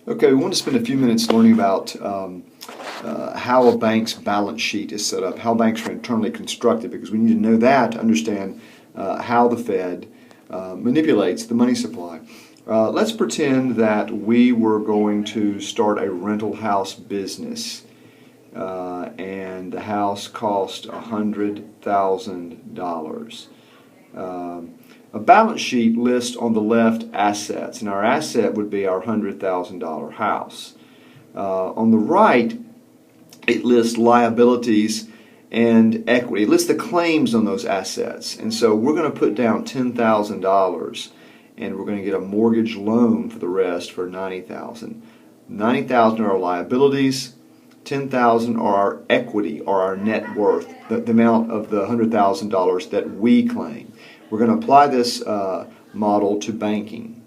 Okay, we want to spend a few minutes learning about how a bank's balance sheet is set up, how banks are internally constructed, because we need to know that to understand how the Fed manipulates the money supply. Let's pretend that we were going to start a rental house business, and the house cost $100,000. A balance sheet lists on the left assets, and our asset would be our $100,000 house. On the right, it lists liabilities and equity. It lists the claims on those assets. And so we're going to put down $10,000 and we're going to get a mortgage loan for the rest for $90,000. $90,000 are our liabilities, $10,000 are our equity or our net worth, the amount of the $100,000 that we claim. We're going to apply this model to banking.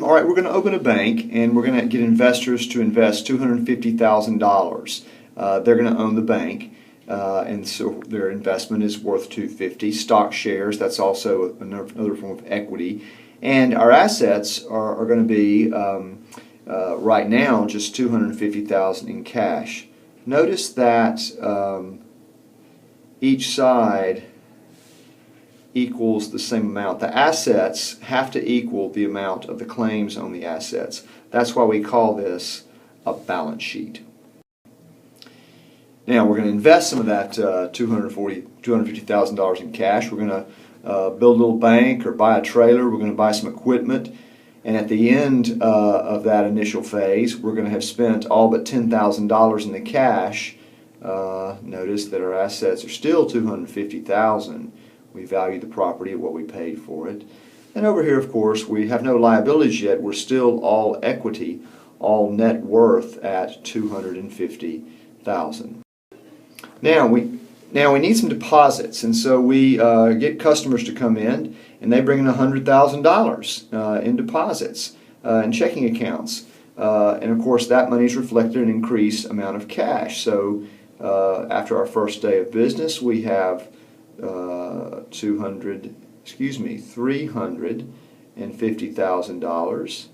All right, we're going to open a bank and we're going to get investors to invest $250,000. They're going to own the bank, and so their investment is worth $250,000. Stock shares, that's also another form of equity. And our assets are going to be, right now, just $250,000 in cash. Notice that each side equals the same amount. The assets have to equal the amount of the claims on the assets. That's why we call this a balance sheet. Now we're going to invest some of that $250,000 in cash. We're going to build a little bank or buy a trailer. We're going to buy some equipment. And at the end of that initial phase, we're going to have spent all but $10,000 in the cash. Notice that our assets are still $250,000. We value the property at what we paid for it. And over here, of course, we have no liabilities yet. We're still all equity, all net worth at $250,000. Now we need some deposits, and so we get customers to come in, and they bring in $100,000 in deposits in checking accounts. And of course, that money is reflected in an increased amount of cash. So after our first day of business, we have $350,000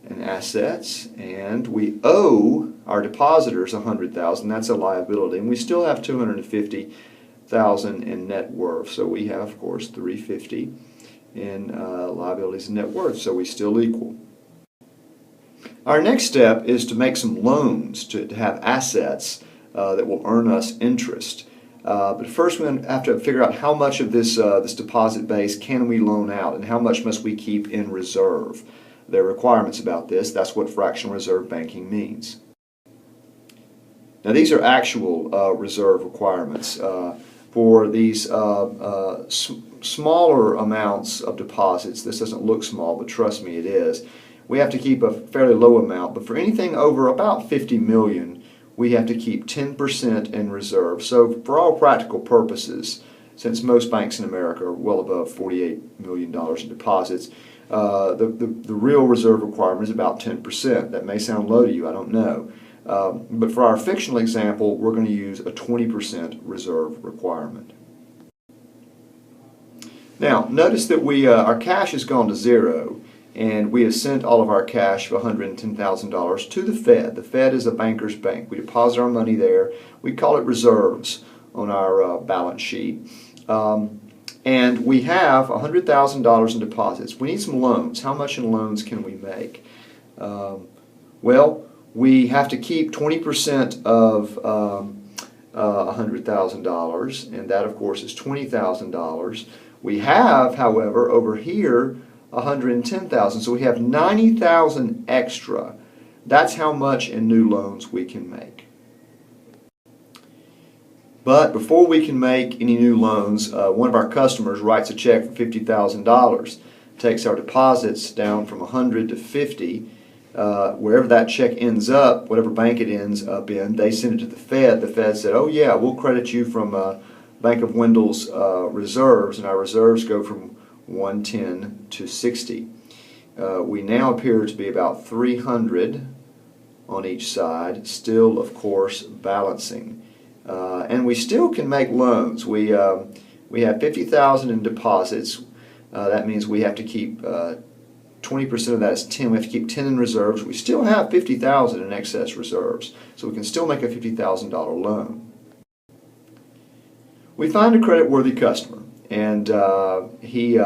in assets, and we owe our depositors $100,000. That's a liability, and we still have $250,000 in net worth. So we have, of course, $350,000 in liabilities and net worth. So we still equal. Our next step is to make some loans to have assets that will earn us interest. But first we have to figure out how much of this deposit base can we loan out and how much must we keep in reserve. There are requirements about this. That's what fractional reserve banking means. Now these are actual reserve requirements. For these smaller amounts of deposits, this doesn't look small, but trust me, it is. We have to keep a fairly low amount, but for anything over about $50 million, we have to keep 10% in reserve. So for all practical purposes, since most banks in America are well above $48 million in deposits, the real reserve requirement is about 10%. That may sound low to you, I don't know. But for our fictional example, we're going to use a 20% reserve requirement. Now, notice that our cash has gone to zero, and we have sent all of our cash of $110,000 to the Fed. The Fed is a banker's bank. We deposit our money there. We call it reserves on our balance sheet. And we have $100,000 in deposits. We need some loans. How much in loans can we make? Well, we have to keep 20% of $100,000, and that, of course, is $20,000. We have, however, over here, $110,000, so we have $90,000 extra. That's how much in new loans we can make. But before we can make any new loans, one of our customers writes a check for $50,000, takes our deposits down from 100 to 50. Wherever that check ends up, whatever bank it ends up in, they send it to the Fed. The Fed said, oh yeah, we'll credit you from Bank of Wendell's reserves, and our reserves go from 110 to 60. We now appear to be about 300 on each side, still of course balancing. And we still can make loans. We have $50,000 in deposits. That means we have to keep 20% of that is 10. We have to keep 10 in reserves. We still have 50,000 in excess reserves, so we can still make a $50,000 loan. We find a credit-worthy customer, and he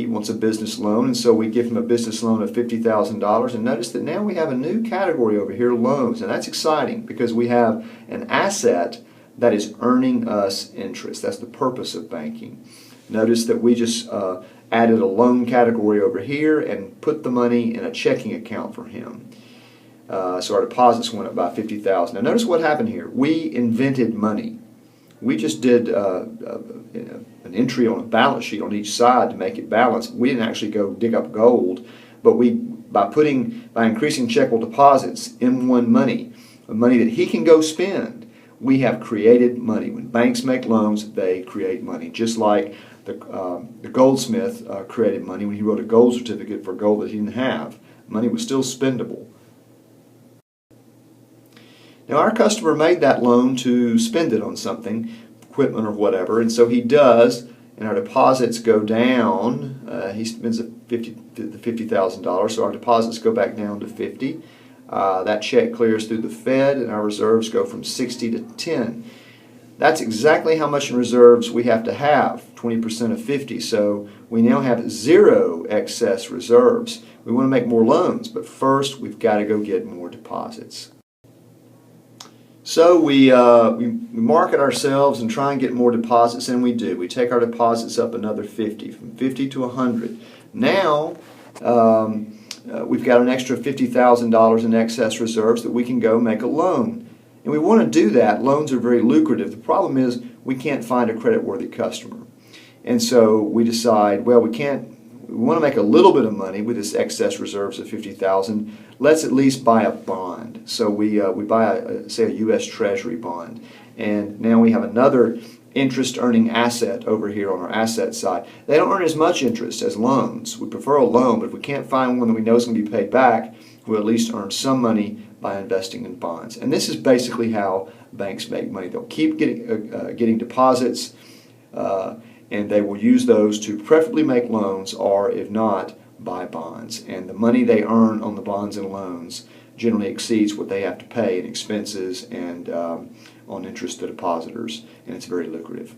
wants a business loan, and so we give him a business loan of $50,000. And notice that now we have a new category over here, loans, and that's exciting because we have an asset that is earning us interest. That's the purpose of banking. Notice that we just added a loan category over here and put the money in a checking account for him. So our deposits went up by $50,000. Now notice what happened here. We invented money. We just did an entry on a balance sheet on each side to make it balanced. We didn't actually go dig up gold, but by increasing checkable deposits, M1 money, money that he can go spend, we have created money. When banks make loans, they create money. Just like the goldsmith created money when he wrote a gold certificate for gold that he didn't have. Money was still spendable. Now our customer made that loan to spend it on something, equipment or whatever, and so he does, and our deposits go down. He spends the $50,000, so our deposits go back down to 50. That check clears through the Fed, and our reserves go from 60 to 10. That's exactly how much in reserves we have to have, 20% of 50. So we now have 0 excess reserves. We want to make more loans, but first we've got to go get more deposits. So we market ourselves and try and get more deposits, and we do. We take our deposits up another 50, from 50 to 100. Now we've got an extra $50,000 in excess reserves that we can go make a loan. And we want to do that. Loans are very lucrative. The problem is we can't find a credit-worthy customer. And so we decide, well, we want to make a little bit of money with this excess reserves of $50,000. Let's at least buy a bond. So we buy, say, a U.S. Treasury bond. And now we have another interest-earning asset over here on our asset side. They don't earn as much interest as loans. We prefer a loan, but if we can't find one that we know is going to be paid back, we'll at least earn some money by investing in bonds. And this is basically how banks make money. They'll keep getting deposits, and they will use those to preferably make loans, or if not, buy bonds. And the money they earn on the bonds and loans generally exceeds what they have to pay in expenses and on interest to depositors, and it's very lucrative.